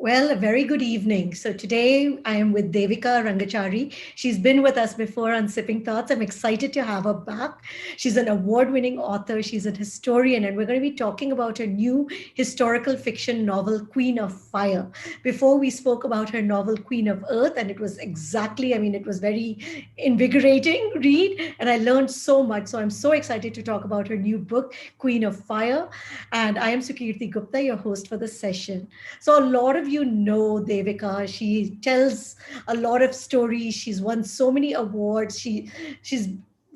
Well, a very good evening. So today I am with Devika Rangachari. She's been with us before on Sipping Thoughts. I'm excited to have her back. She's an award-winning author. She's a historian, and we're going to be talking about her new historical fiction novel, Queen of Fire. Before we spoke about her novel, Queen of Earth, and it was exactly, I mean, it was very invigorating read, and I learned so much. So I'm so excited to talk about her new book, Queen of Fire. And I am Sukirti Gupta, your host for the session. So a lot of you know Devika. She tells a lot of stories. She's won so many awards. She's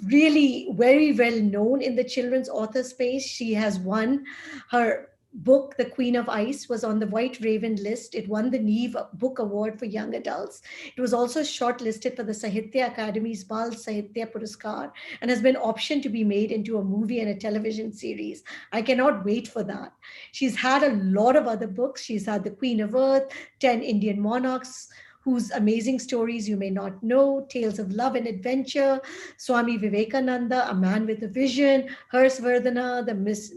really very well known in the children's author space. She has won her book, The Queen of Ice, was on the White Raven list. It won the Neev Book Award for young adults. It was also shortlisted for the Sahitya Akademi's Bal Sahitya Puraskar and has been optioned to be made into a movie and a television series. I cannot wait for that. She's had a lot of other books. She's had The Queen of Earth, 10 Indian Monarchs, whose amazing stories you may not know, Tales of Love and Adventure, Swami Vivekananda, A Man with a Vision, Hers Vardhana,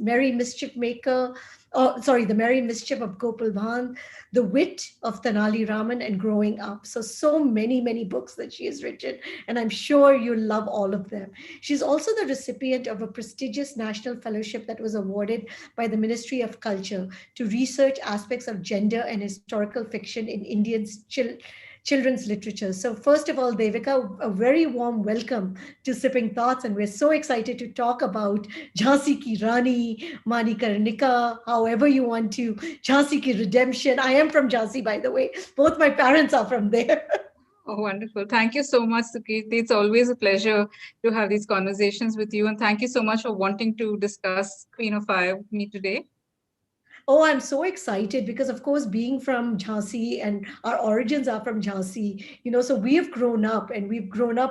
Merry Mischief Maker, the Merry Mischief of Gopal Bhand, The Wit of Tenali Raman, and Growing Up. So many, many books that she has written, and I'm sure you'll love all of them. She's also the recipient of a prestigious national fellowship that was awarded by the Ministry of Culture to research aspects of gender and historical fiction in Indian children's literature. So first of all, Devika, a very warm welcome to Sipping Thoughts, and we're so excited to talk about Jhansi Ki Rani, Manikarnika, however you want to, Jhansi Ki Redemption. I am from Jhansi, by the way. Both my parents are from there. Oh, wonderful. Thank you so much, Sukirti. It's always a pleasure to have these conversations with you. And thank you so much for wanting to discuss Queen of Fire with me today. Oh, I'm so excited because, of course, being from Jhansi and our origins are from Jhansi, so we've grown up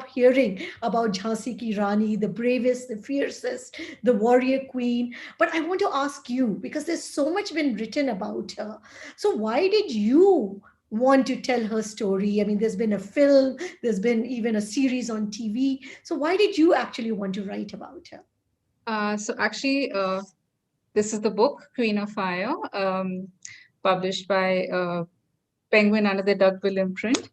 hearing about Jhansi Ki Rani, the bravest, the fiercest, the warrior queen. But I want to ask you, because there's so much been written about her. So why did you want to tell her story? I mean, there's been a film, there's been even a series on TV. So why did you actually want to write about her? So actually, this is the book, Queen of Fire, published by Penguin under the Duckbill imprint.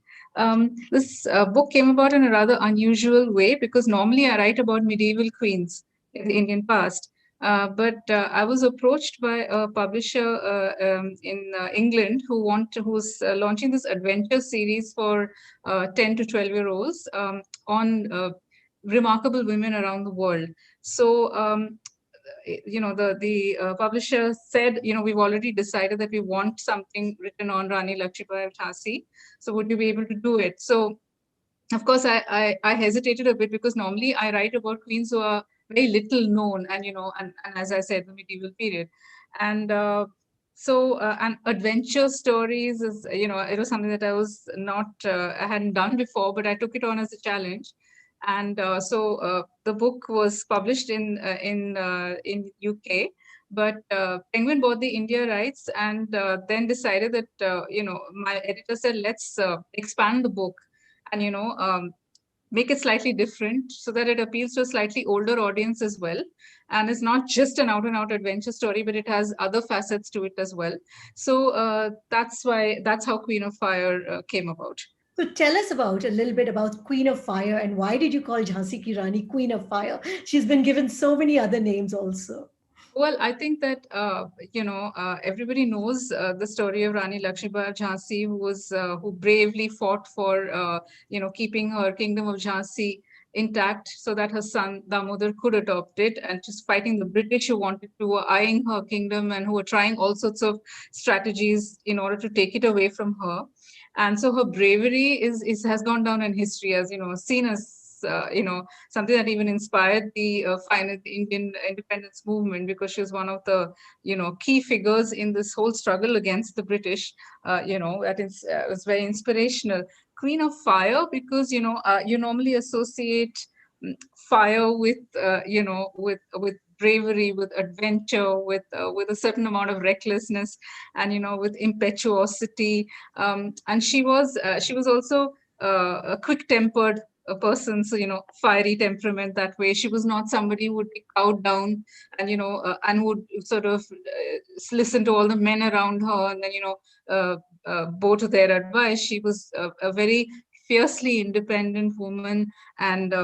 This book came about in a rather unusual way because normally I write about medieval queens in the Indian past. But I was approached by a publisher in England who's launching this adventure series for 10 to 12-year-olds on remarkable women around the world. So the publisher said, we've already decided that we want something written on Rani Lakshmibai of Jhansi. So would you be able to do it? So of course I hesitated a bit because normally I write about queens who are very little known, and as I said, the medieval period. And adventure stories is, it was something that I hadn't done before, but I took it on as a challenge. And so the book was published in UK, but Penguin bought the India rights and then decided that my editor said, let's expand the book and make it slightly different so that it appeals to a slightly older audience as well. And it's not just an out and out adventure story, but it has other facets to it as well. So that's how Queen of Fire came about. So tell us about a little bit about Queen of Fire and why did you call Jhansi Ki Rani Queen of Fire? She's been given so many other names also. Well, I think that everybody knows the story of Rani Lakshmibai of Jhansi, who bravely fought for keeping her kingdom of Jhansi intact, so that her son Damodar could adopt it, and just fighting the British who wanted to, were eyeing her kingdom and who were trying all sorts of strategies in order to take it away from her. And so her bravery is has gone down in history as seen as something that even inspired the final Indian independence movement, because she was one of the key figures in this whole struggle against the British. That is was very inspirational. Queen of Fire, because you normally associate fire with with bravery, with adventure, with a certain amount of recklessness, and with impetuosity. And she was also a quick tempered a person, so fiery temperament that way. She was not somebody who would be cowed down and and would sort of listen to all the men around her and then bow to their advice. She was a very fiercely independent woman, and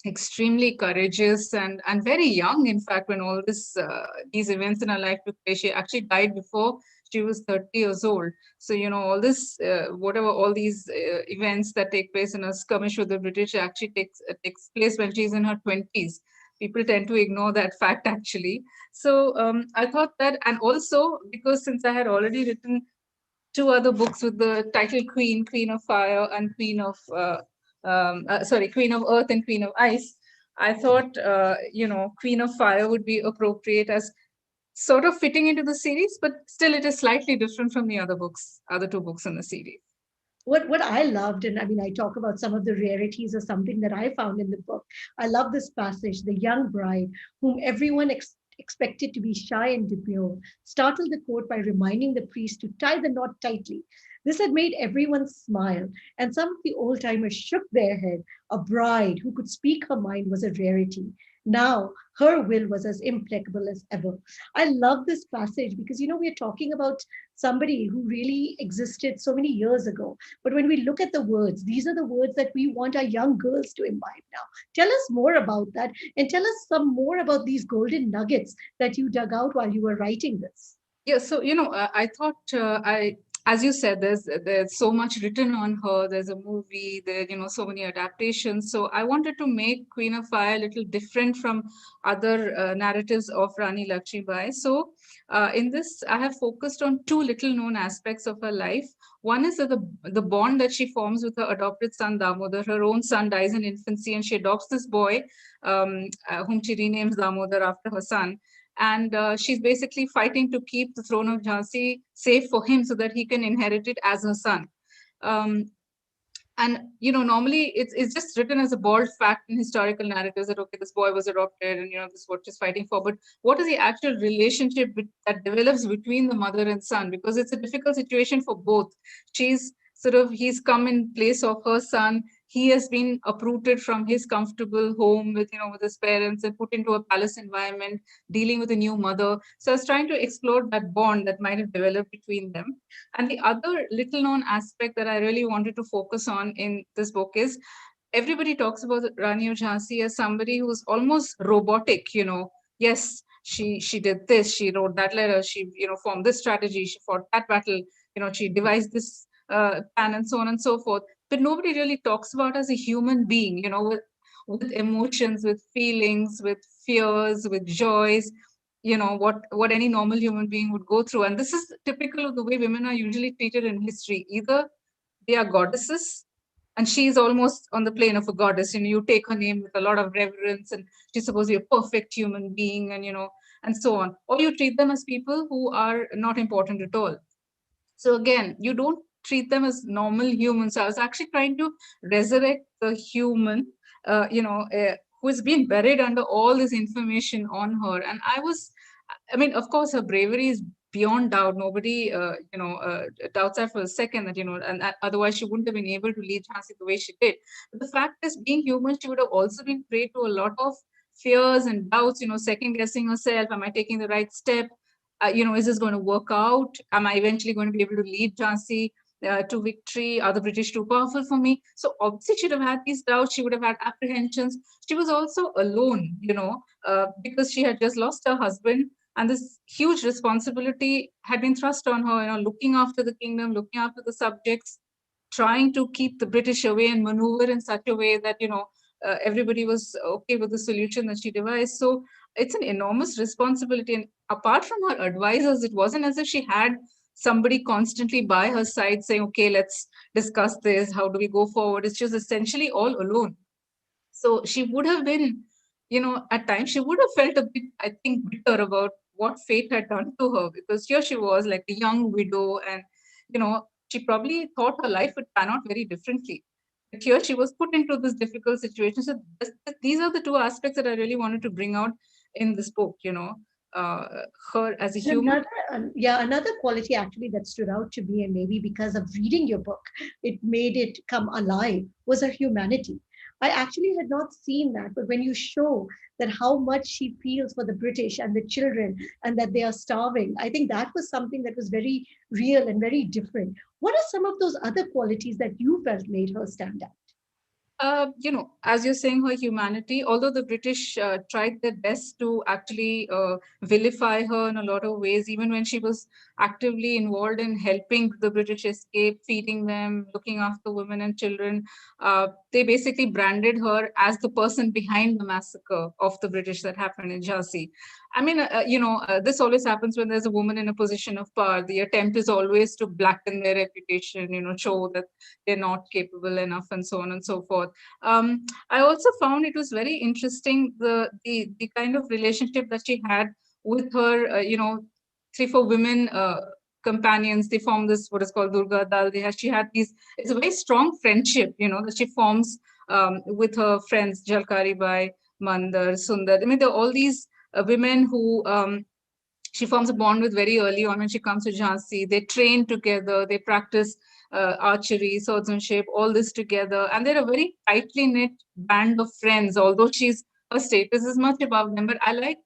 extremely courageous, and very young, in fact, when all these events in her life took place. She actually died before she was 30 years old. So all this whatever all these events that take place in a skirmish with the British actually takes place when she's in her 20s. People tend to ignore that fact, actually. So I thought that, and also because since I had already written two other books with the title Queen of Fire, and Queen of Earth and Queen of Ice, I thought, Queen of Fire would be appropriate as sort of fitting into the series, but still it is slightly different from the other two books in the series. What I loved, and I mean, I talk about some of the rarities or something that I found in the book. I love this passage. The young bride, whom everyone expected to be shy and demure, startled the court by reminding the priest to tie the knot tightly. This had made everyone smile, and some of the old timers shook their head. A bride who could speak her mind was a rarity. Now, her will was as impeccable as ever. I love this passage because, we're talking about somebody who really existed so many years ago. But when we look at the words, these are the words that we want our young girls to imbibe now. Tell us more about that, and tell us some more about these golden nuggets that you dug out while you were writing this. Yeah, so I thought as you said, there's so much written on her. There's a movie. There, so many adaptations. So I wanted to make Queen of Fire a little different from other narratives of Rani Lakshmibai. So in this, I have focused on two little-known aspects of her life. One is that the bond that she forms with her adopted son Damodar. Her own son dies in infancy, and she adopts this boy, whom she renames Damodar after her son, and she's basically fighting to keep the throne of Jhansi safe for him so that he can inherit it as her son. Um, and normally it's just written as a bald fact in historical narratives that okay, this boy was adopted, and this is what she's fighting for. But what is the actual relationship that develops between the mother and son? Because it's a difficult situation for both. He's come in place of her son. He has been uprooted from his comfortable home with his parents and put into a palace environment, dealing with a new mother. So I was trying to explore that bond that might have developed between them. And the other little known aspect that I really wanted to focus on in this book is, everybody talks about Rani of Jhansi as somebody who's almost robotic. Yes, she did this, she wrote that letter, she formed this strategy, she fought that battle, she devised this plan, and so on and so forth. But nobody really talks about as a human being, with emotions, with feelings, with fears, with joys, what any normal human being would go through. And this is typical of the way women are usually treated in history. Either they are goddesses, and she's almost on the plane of a goddess. You take her name with a lot of reverence, and she's supposed to be a perfect human being, and so on. Or you treat them as people who are not important at all. So again, you don't treat them as normal humans. So I was actually trying to resurrect the human, who has been buried under all this information on her. And I mean, of course, her bravery is beyond doubt. Nobody, doubts that for a second that, and otherwise she wouldn't have been able to lead Jhansi the way she did. But the fact is, being human, she would have also been prey to a lot of fears and doubts, second guessing herself. Am I taking the right step? Is this going to work out? Am I eventually going to be able to lead Jhansi to victory? Are the British too powerful for me? So obviously she would have had these doubts. She would have had apprehensions. She was also alone, because she had just lost her husband, and this huge responsibility had been thrust on her, looking after the kingdom, looking after the subjects, trying to keep the British away and maneuver in such a way that, everybody was okay with the solution that she devised. So it's an enormous responsibility. And apart from her advisors, it wasn't as if she had somebody constantly by her side saying, okay, let's discuss this. How do we go forward? It's just essentially all alone. So she would have been, at times she would have felt a bit, I think, bitter about what fate had done to her, because here she was like a young widow, and, she probably thought her life would pan out very differently. But here she was put into this difficult situation. So these are the two aspects that I really wanted to bring out in this book, uh, her as a human. Another quality actually that stood out to me, and maybe because of reading your book, it made it come alive, was her humanity. I actually had not seen that, but when you show that how much she feels for the British and the children and that they are starving, I think that was something that was very real and very different. What are some of those other qualities that you felt made her stand out? As you're saying, her humanity, although the British tried their best to actually vilify her in a lot of ways, even when she was actively involved in helping the British escape, feeding them, looking after women and children, they basically branded her as the person behind the massacre of the British that happened in Jhansi. I mean, this always happens when there's a woman in a position of power. The attempt is always to blacken their reputation, show that they're not capable enough, and so on and so forth. I also found it was very interesting the kind of relationship that she had with her, 3 4 women companions. They form this what is called Durga Dal. She had these. It's a very strong friendship, that she forms with her friends Jalkari Bai, Mandar, Sundar. I mean, there are all these women who she forms a bond with very early on when she comes to Jhansi. They train together, they practice archery, swordsmanship, all this together. And they're a very tightly knit band of friends, although her status is much above them. But I like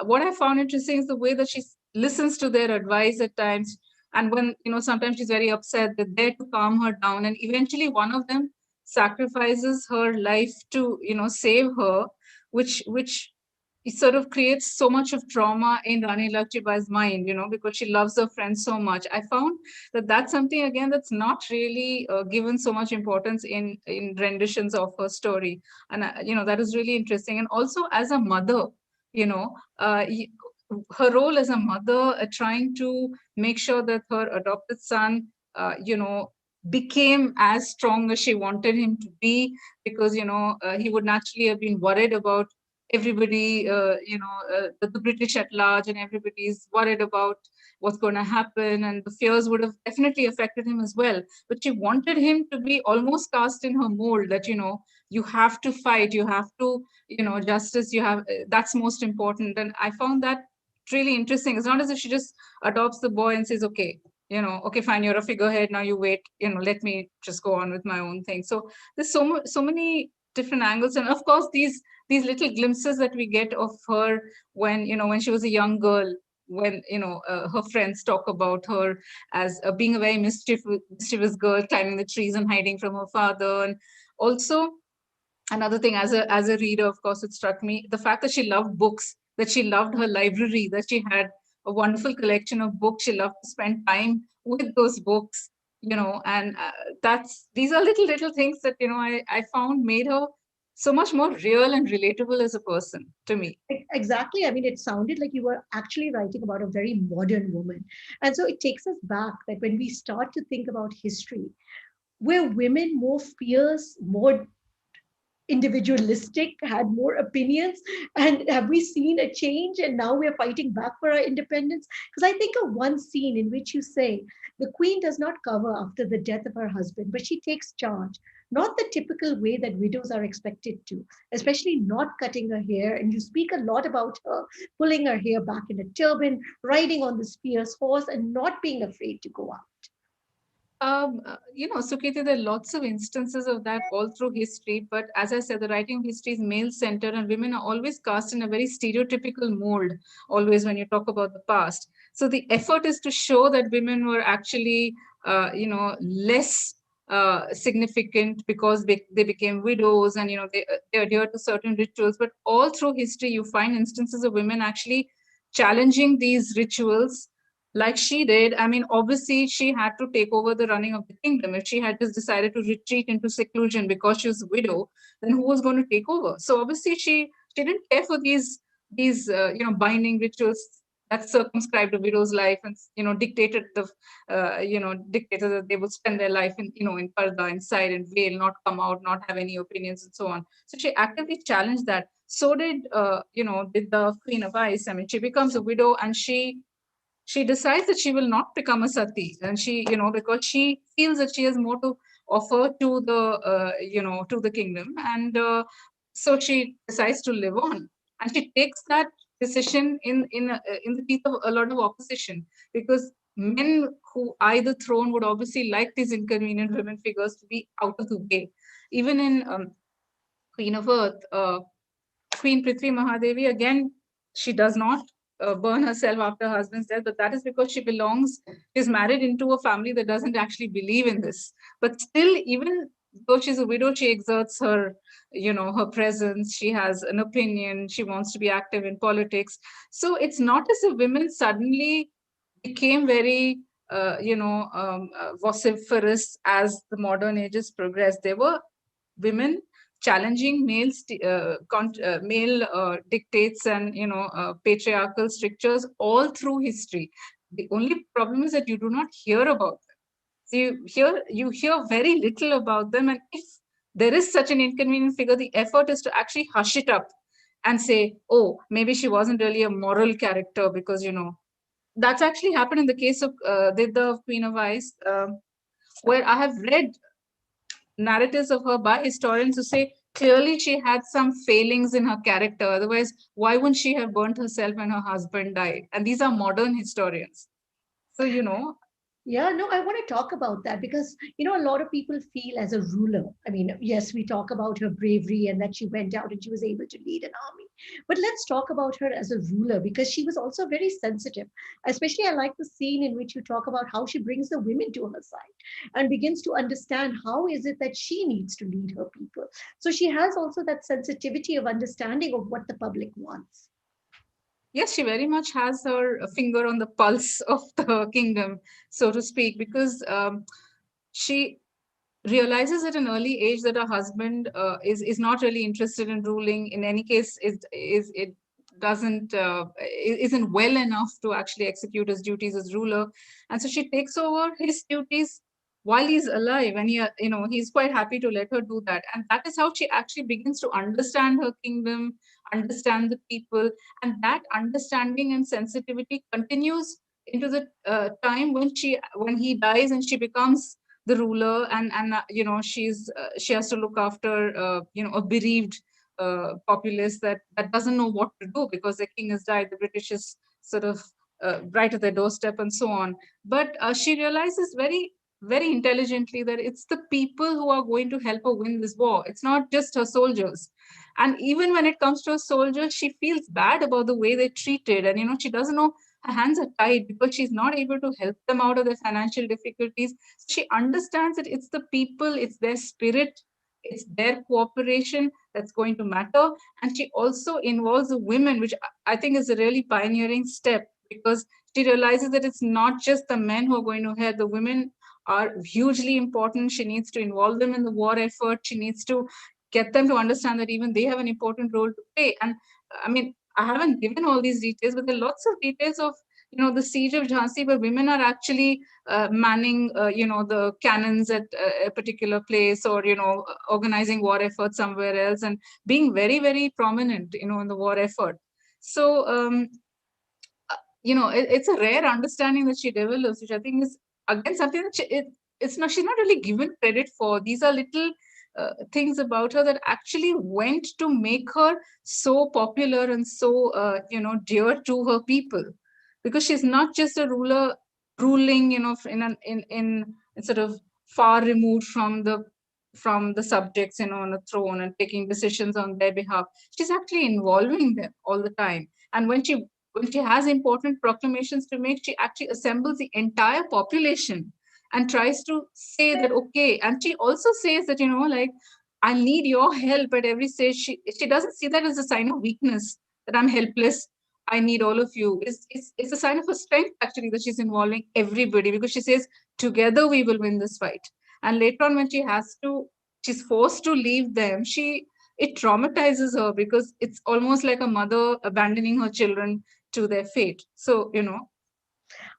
what I found interesting is the way that she listens to their advice at times. And when, sometimes she's very upset, they're there to calm her down. And eventually one of them sacrifices her life to, save her, which it sort of creates so much of trauma in Rani Lakshmibai's mind, because she loves her friend so much. I found that that's something again that's not really given so much importance in renditions of her story, and that is really interesting. And also as a mother, you know, uh, y- her role as a mother, trying to make sure that her adopted son, became as strong as she wanted him to be, because he would naturally have been worried about everybody, the British at large, and everybody's worried about what's going to happen, and the fears would have definitely affected him as well. But she wanted him to be almost cast in her mold, that you have to fight, you have to, justice, you have, that's most important. And I found that really interesting. It's not as if she just adopts the boy and says, okay, okay, fine, you're a figurehead, now you wait, let me just go on with my own thing. So there's so many different angles. And of course these little glimpses that we get of her when when she was a young girl, when her friends talk about her as being a very mischievous girl, climbing the trees and hiding from her father. And also another thing, as a reader, of course, it struck me the fact that she loved books, that she loved her library, that she had a wonderful collection of books. She loved to spend time with those books, and that's these are little things that I found made her so much more real and relatable as a person to me. Exactly. I mean, it sounded like you were actually writing about a very modern woman. And so it takes us back that when we start to think about history, were women more fierce, more individualistic, had more opinions? And have we seen a change and now we're fighting back for our independence? Because I think of one scene in which you say the queen does not cover after the death of her husband, but she takes charge. Not the typical way that widows are expected to, especially not cutting her hair. And you speak a lot about her pulling her hair back in a turban, riding on this fierce horse, and not being afraid to go out. Sukiti, there are lots of instances of that all through history. But as I said, the writing of history is male centered, and women are always cast in a very stereotypical mold, always when you talk about the past. So the effort is to show that women were actually, less significant because they became widows, and, they adhere to certain rituals. But all through history, you find instances of women actually challenging these rituals like she did. I mean, obviously, she had to take over the running of the kingdom. If she had just decided to retreat into seclusion because she was a widow, then who was going to take over? So obviously, she didn't care for these binding rituals that circumscribed a widow's life, and dictated that they would spend their life in parda, inside, and veil, not come out, not have any opinions, and so on. So she actively challenged that. So did the Queen of Ice. I mean, she becomes a widow, and she decides that she will not become a sati, and she, because she feels that she has more to offer to the kingdom. And so she decides to live on, and she takes that decision in the teeth of a lot of opposition, because men who eye the throne would obviously like these inconvenient women figures to be out of the way. Even in Queen of Earth, Queen Prithvi Mahadevi, again, she does not burn herself after her husband's death, but that is because she belongs, she's married into a family that doesn't actually believe in this. But still, even though she's a widow, she exerts her, her presence. She has an opinion. She wants to be active in politics. So it's not as if women suddenly became very, vociferous as the modern ages progressed. There were women challenging male dictates and patriarchal strictures all through history. The only problem is that you do not hear about them. So you hear very little about them, and if there is such an inconvenient figure, the effort is to actually hush it up and say, oh, maybe she wasn't really a moral character, because that's actually happened in the case of the Queen of Ice, where I have read narratives of her by historians who say clearly she had some failings in her character. Otherwise, why wouldn't she have burnt herself when her husband died? And these are modern historians. So, Yeah, no, I want to talk about that because, a lot of people feel as a ruler. I mean, yes, we talk about her bravery and that she went out and she was able to lead an army. But let's talk about her as a ruler because she was also very sensitive. Especially, I like the scene in which you talk about how she brings the women to her side and begins to understand how is it that she needs to lead her people. So she has also that sensitivity of understanding of what the public wants. yes, she very much has her finger on the pulse of the kingdom, so to speak, because she realizes at an early age that her husband is not really interested in ruling. In any case, is it doesn't isn't well enough to actually execute his duties as ruler, and so she takes over his duties while he's alive, and he's quite happy to let her do that, and that is how she actually begins to understand her kingdom, understand the people, and that understanding and sensitivity continues into the time when he dies and she becomes the ruler, and she has to look after a bereaved populace that doesn't know what to do because the king has died, the British is sort of right at their doorstep and so on. But she realizes very very intelligently that it's the people who are going to help her win this war. It's not just her soldiers. And even when it comes to a soldier, she feels bad about the way they're treated, and she doesn't know, her hands are tied because she's not able to help them out of their financial difficulties. She understands that it's the people, it's their spirit, it's their cooperation that's going to matter. And she also involves the women, which I think is a really pioneering step, because she realizes that it's not just the men who are going to help. The women are hugely important. She needs to involve them in the war effort. She needs to get them to understand that even they have an important role to play. And I mean, I haven't given all these details, but there are lots of details of the siege of Jhansi, where women are actually manning the cannons at a particular place, or organizing war efforts somewhere else, and being very very prominent in the war effort. So it's a rare understanding that she develops, which I think is again something that it's not, she's not really given credit for. These are little things about her that actually went to make her so popular and so dear to her people, because she's not just a ruler ruling in sort of far removed from the subjects on a throne and taking decisions on their behalf. She's actually involving them all the time. And when she has important proclamations to make, she actually assembles the entire population and tries to say that, okay. And she also says that, like, I need your help at every stage. She doesn't see that as a sign of weakness, that I'm helpless. I need all of you. It's a sign of her strength, actually, that she's involving everybody, because she says, together we will win this fight. And later on, when she's forced to leave them, it traumatizes her, because it's almost like a mother abandoning her children to their fate. So,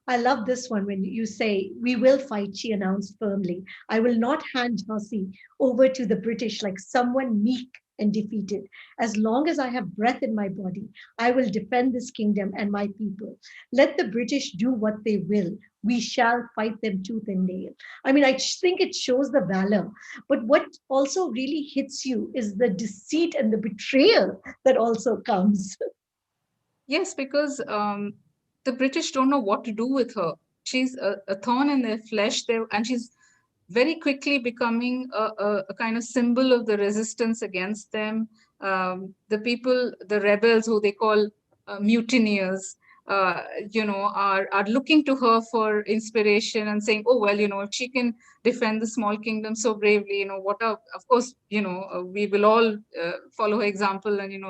I love this one when you say, "We will fight," she announced firmly. "I will not hand Jhansi over to the British like someone meek and defeated. As long as I have breath in my body, I will defend this kingdom and my people. Let the British do what they will. We shall fight them tooth and nail." I mean, I think it shows the valor. But what also really hits you is the deceit and the betrayal that also comes. yes, because the British don't know what to do with her. She's a thorn in their flesh, and she's very quickly becoming a kind of symbol of the resistance against them. The people, the rebels, who they call mutineers, uh, are looking to her for inspiration and saying, oh, well, if she can defend the small kingdom so bravely, what are, of course, we will all follow her example and,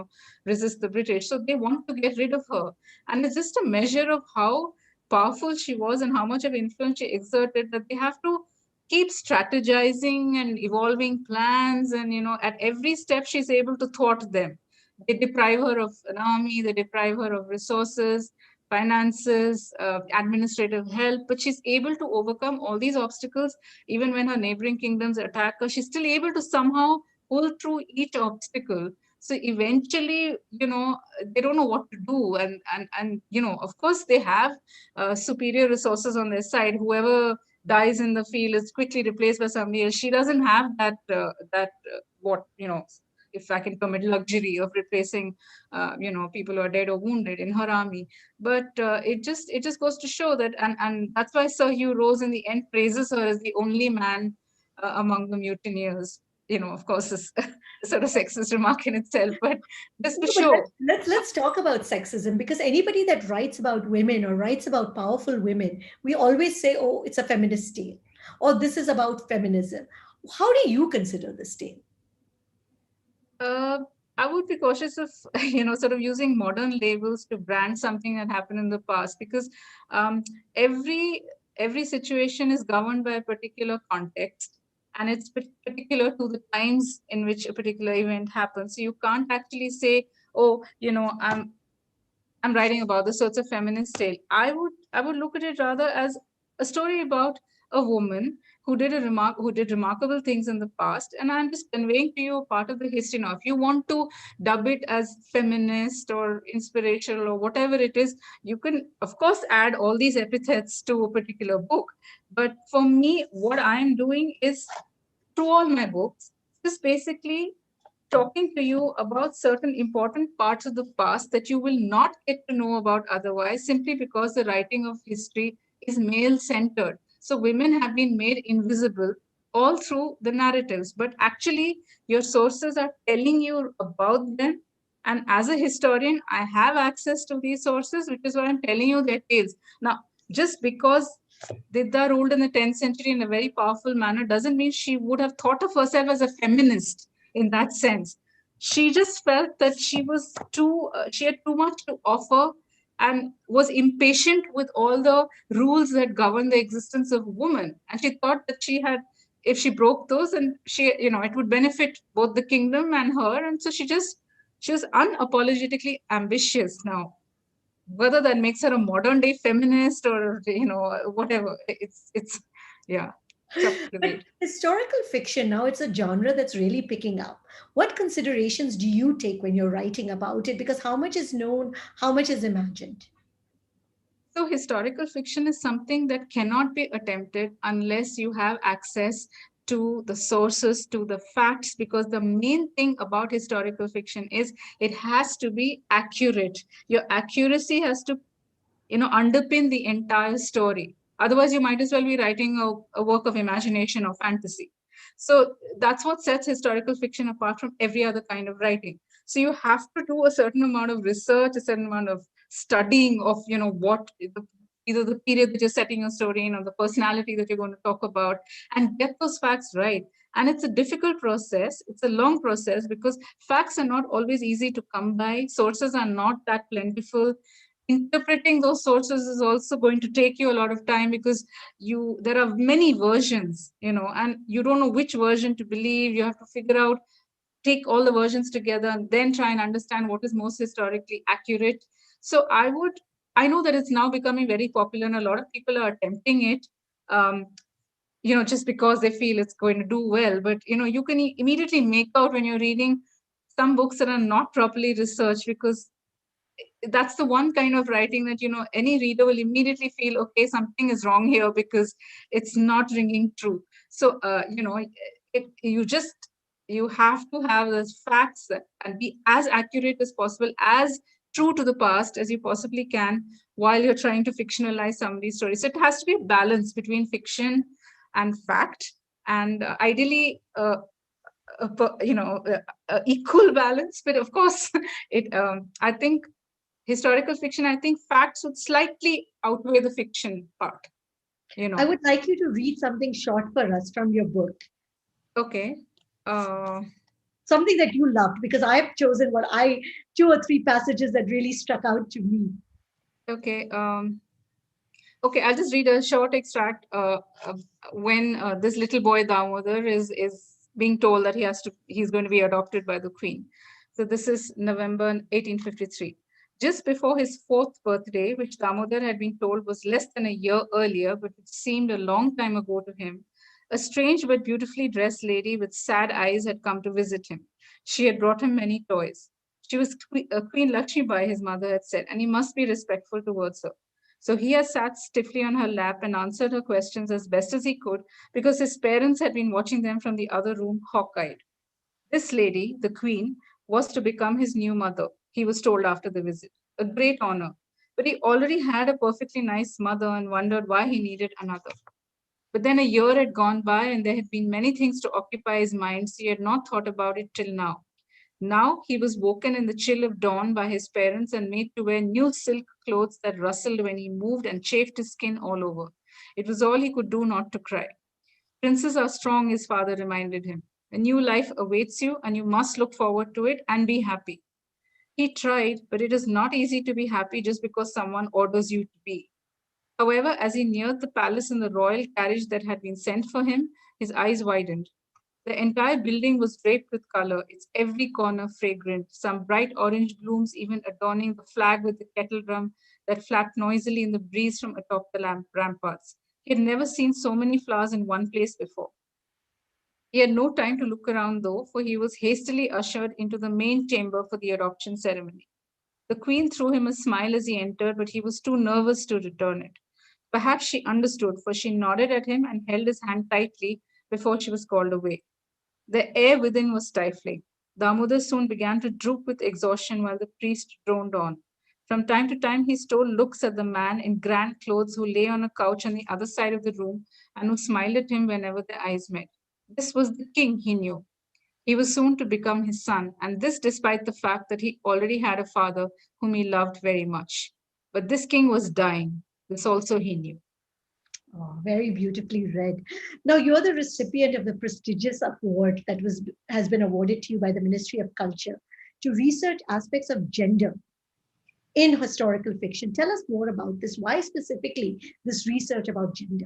resist the British. So they want to get rid of her. And it's just a measure of how powerful she was and how much of influence she exerted, that they have to keep strategizing and evolving plans. And, at every step, she's able to thwart them. They deprive her of an army, they deprive her of resources, finances, administrative help, but she's able to overcome all these obstacles. Even when her neighboring kingdoms attack her, she's still able to somehow pull through each obstacle. So eventually, they don't know what to do. And of course, they have superior resources on their side. Whoever dies in the field is quickly replaced by somebody else. She doesn't have what, if I can permit, luxury of replacing, people who are dead or wounded in her army. But it just goes to show that, and that's why Sir Hugh Rose in the end praises her as the only man among the mutineers. Of course, is a sort of sexist remark in itself, but just to No, but show. let's talk about sexism, because anybody that writes about women or writes about powerful women, we always say, oh, it's a feminist tale, or this is about feminism. How do you consider this tale? Uh, I would be cautious of, sort of using modern labels to brand something that happened in the past, because um, every every situation is governed by a particular context, and it's particular to the times in which a particular event happens. So you can't actually say, oh, I'm writing about this, so it's a feminist tale. I would look at it rather as a story about a woman who did remarkable things in the past, and I'm just conveying to you a part of the history now. If you want to dub it as feminist or inspirational or whatever it is, you can of course add all these epithets to a particular book. But for me, what I'm doing is, through all my books, just basically talking to you about certain important parts of the past that you will not get to know about otherwise, simply because the writing of history is male centered. So women have been made invisible all through the narratives, but actually, your sources are telling you about them. And as a historian, I have access to these sources, which is why I'm telling you their tales. Now, just because Didda ruled in the 10th century in a very powerful manner doesn't mean she would have thought of herself as a feminist in that sense. She just felt that she had too much to offer, and was impatient with all the rules that govern the existence of women. And she thought that if she broke those, and it would benefit both the kingdom and her. And so she was unapologetically ambitious. Now, whether that makes her a modern day feminist or whatever, it's yeah, it's up for But debate. historical fiction, now it's a genre that's really picking up. What considerations do you take when you're writing about it? Because how much is known, how much is imagined? So historical fiction is something that cannot be attempted unless you have access to the sources, to the facts, because the main thing about historical fiction is it has to be accurate. Your accuracy has to underpin the entire story. Otherwise, you might as well be writing a work of imagination or fantasy. So that's what sets historical fiction apart from every other kind of writing. So you have to do a certain amount of research, a certain amount of studying of either the period that you're setting your story in or the personality that you're going to talk about, and get those facts right. And it's a difficult process, it's a long process, because facts are not always easy to come by, sources are not that plentiful. Interpreting those sources is also going to take you a lot of time, because there are many versions, and you don't know which version to believe. You have to figure out, take all the versions together, and then try and understand what is most historically accurate. So I know that it's now becoming very popular, and a lot of people are attempting it, um, just because they feel it's going to do well. But you can immediately make out when you're reading some books that are not properly researched, because that's the one kind of writing that any reader will immediately feel, okay, something is wrong here, because it's not ringing true. So you have to have those facts and be as accurate as possible, as true to the past as you possibly can, while you're trying to fictionalize some of these stories. So it has to be a balance between fiction and fact. and ideally, equal balance. But of course, it. I think historical fiction. I think facts would slightly outweigh the fiction part. You I know. would like you to read something short for us from your book, Okay. Uh, something that you loved, because I've chosen two or three passages that really struck out to me. okay. Okay, I'll just read a short extract. When this little boy Damodar is being told that he's going to be adopted by the queen. So this is November 1853. Just before his fourth birthday, which Damodar had been told was less than a year earlier, but it seemed a long time ago to him, a strange but beautifully dressed lady with sad eyes had come to visit him. She had brought him many toys. She was Queen Lakshmibai, his mother had said, and he must be respectful towards her. So he had sat stiffly on her lap and answered her questions as best as he could because his parents had been watching them from the other room hawk eyed. This lady, the queen, was to become his new mother, he was told after the visit. A great honor. But he already had a perfectly nice mother and wondered why he needed another. But then a year had gone by and there had been many things to occupy his mind, so he had not thought about it till now. Now he was woken in the chill of dawn by his parents and made to wear new silk clothes that rustled when he moved and chafed his skin all over. It was all he could do not to cry. Princes are strong, his father reminded him. A new life awaits you, and you must look forward to it and be happy. He tried, but it is not easy to be happy just because someone orders you to be. However, as he neared the palace in the royal carriage that had been sent for him, his eyes widened. The entire building was draped with color, its every corner fragrant, some bright orange blooms even adorning the flag with the kettle drum that flapped noisily in the breeze from atop the ramparts. He had never seen so many flowers in one place before. He had no time to look around though, for he was hastily ushered into the main chamber for the adoption ceremony. The queen threw him a smile as he entered, but he was too nervous to return it. Perhaps she understood, for she nodded at him and held his hand tightly before she was called away. The air within was stifling. Damodar soon began to droop with exhaustion while the priest droned on. From time to time, he stole looks at the man in grand clothes who lay on a couch on the other side of the room and who smiled at him whenever their eyes met. This was the king, he knew. He was soon to become his son, and this despite the fact that he already had a father whom he loved very much. But this king was dying. This also he knew. Oh, very beautifully read. Now you're the recipient of the prestigious award that has been awarded to you by the Ministry of Culture to research aspects of gender in historical fiction. Tell us more about this. Why specifically this research about gender?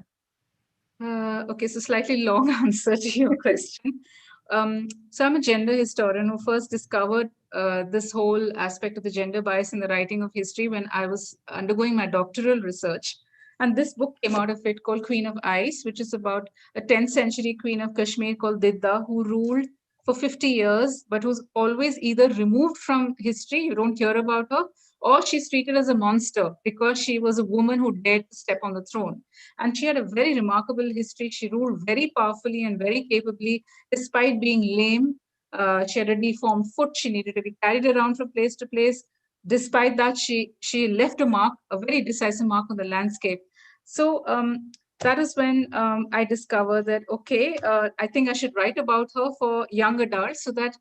Okay, so slightly long answer to your question. So I'm a gender historian who first discovered this whole aspect of the gender bias in the writing of history when I was undergoing my doctoral research. And this book came out of it called Queen of Ice, which is about a 10th century queen of Kashmir called Didda, who ruled for 50 years, but who's always either removed from history, you don't hear about her, or she's treated as a monster because she was a woman who dared to step on the throne. And she had a very remarkable history. She ruled very powerfully and very capably, despite being lame. She had a deformed foot. She needed to be carried around from place to place. Despite that, she left a mark, a very decisive mark on the landscape. So that is when I discovered that, okay, I think I should write about her for young adults so that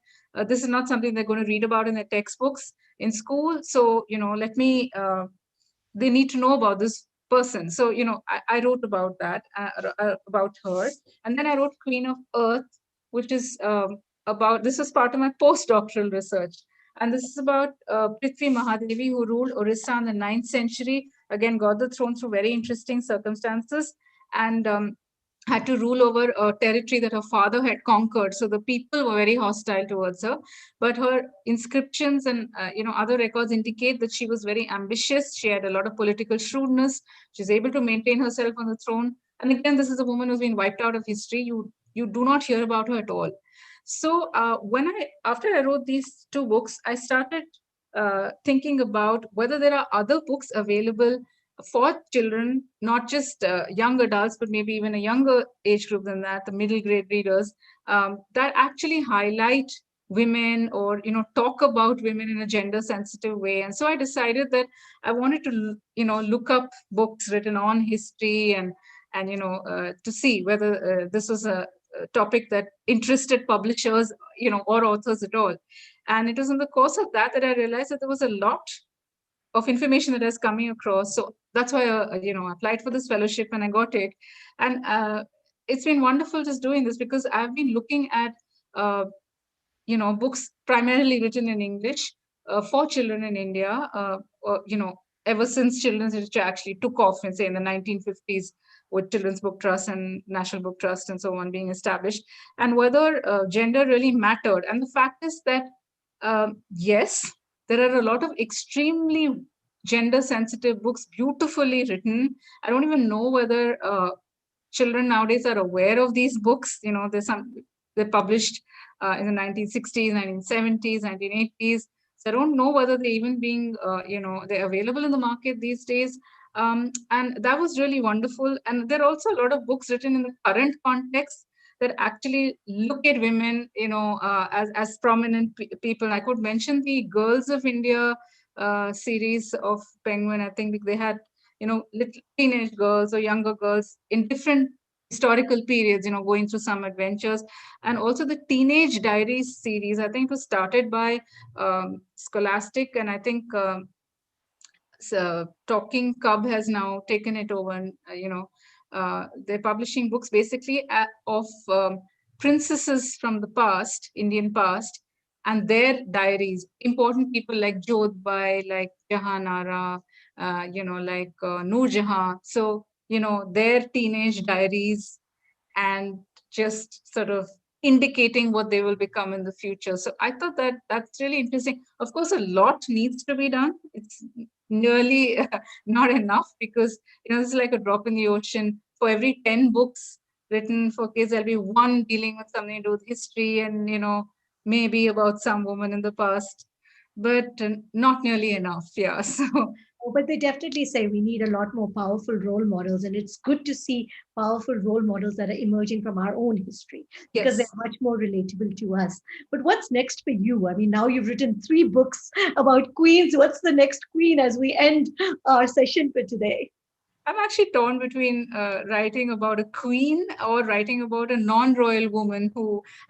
this is not something they're going to read about in their textbooks in school. So, let me they need to know about this person. So, I wrote about that, about her. And then I wrote Queen of Earth, which is this is part of my postdoctoral research. And this is about Prithvi Mahadevi, who ruled Orissa in the 9th century. Again, got the throne through very interesting circumstances. And had to rule over a territory that her father had conquered. So the people were very hostile towards her. But her inscriptions and other records indicate that she was very ambitious. She had a lot of political shrewdness. She's able to maintain herself on the throne. And again, this is a woman who's been wiped out of history. You do not hear about her at all. So after I wrote these two books, I started thinking about whether there are other books available for children, not just young adults, but maybe even a younger age group than that, the middle grade readers, that actually highlight women or talk about women in a gender sensitive way. And so I decided that I wanted to look up books written on history and to see whether this was topic that interested publishers, or authors at all. And it was in the course of that I realized that there was a lot of information that is coming across. So that's why I applied for this fellowship and I got it. And it's been wonderful just doing this, because I've been looking at uh, books primarily written in English for children in India, ever since children's literature actually took off, in, say, in the 1950s, with Children's Book Trust and National Book Trust and so on being established, and whether gender really mattered. And the fact is that, yes, there are a lot of extremely gender sensitive books, beautifully written. I don't even know whether children nowadays are aware of these books. They're published in the 1960s, 1970s, 1980s. So I don't know whether they're even being, they're available in the market these days. And that was really wonderful. And there are also a lot of books written in the current context that actually look at women, as prominent people. I could mention the Girls of India series of Penguin. I think they had, little teenage girls or younger girls in different historical periods, going through some adventures. And also the Teenage Diaries series, I think it was started by Scholastic, and I think so Talking Cub has now taken it over, and they're publishing books basically of princesses from the past, Indian past, and their diaries. Important people like Jodhbai, like Jahanara, like Noor Jahan. So their teenage diaries, and just sort of indicating what they will become in the future. So I thought that that's really interesting. Of course, a lot needs to be done. It's nearly not enough, because it's like a drop in the ocean. For every 10 books written for kids, there'll be one dealing with something to do with history and maybe about some woman in the past, but not nearly enough. Yeah. So Oh, but they definitely say we need a lot more powerful role models, and it's good to see powerful role models that are emerging from our own history because they're yes. much more relatable to us. But what's next for you? I mean, now you've written three books about queens. What's the next queen as we end our session for today? I'm actually torn between writing about a queen or writing about a non-royal woman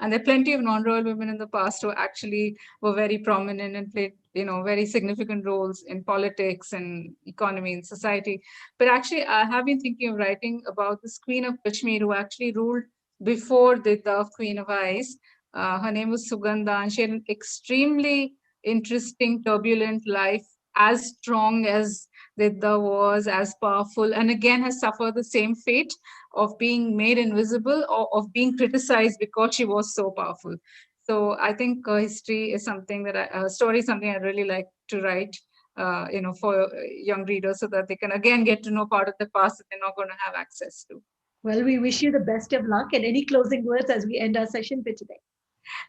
and there are plenty of non-royal women in the past who actually were very prominent and played, very significant roles in politics and economy and society. But actually, I have been thinking of writing about this Queen of Kashmir who actually ruled before the Dove Queen of Ice. Her name was Sugandha, and she had an extremely interesting, turbulent life, as strong as Vidya was, as powerful, and again has suffered the same fate of being made invisible or of being criticized because she was so powerful. So I think history is something story is something I really like to write, for young readers, so that they can again get to know part of the past that they're not going to have access to. Well, we wish you the best of luck. And any closing words as we end our session for today?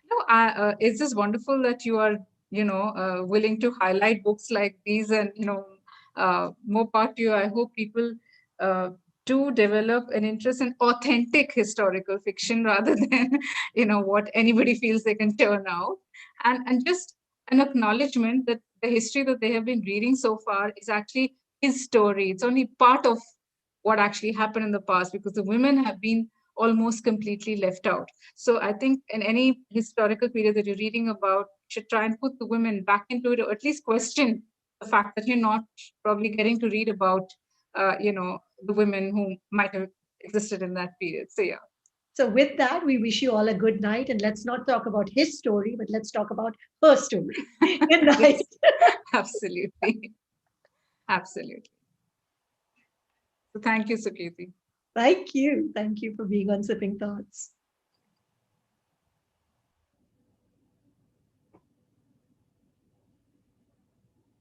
No, it's just wonderful that you are, willing to highlight books like these, and more part to you. I hope people uh, do develop an interest in authentic historical fiction rather than, what anybody feels they can turn out, and just an acknowledgement that the history that they have been reading so far is actually his story. It's only part of what actually happened in the past, because the women have been almost completely left out. So I think in any historical period that you're reading about, you should try and put the women back into it, or at least question the fact that you're not probably getting to read about, the women who might have existed in that period. So yeah. So, with that, we wish you all a good night. And let's not talk about his story, but let's talk about her story. Good night. Yes, absolutely. Absolutely. So thank you, Sukriti. Thank you. Thank you for being on Sipping Thoughts.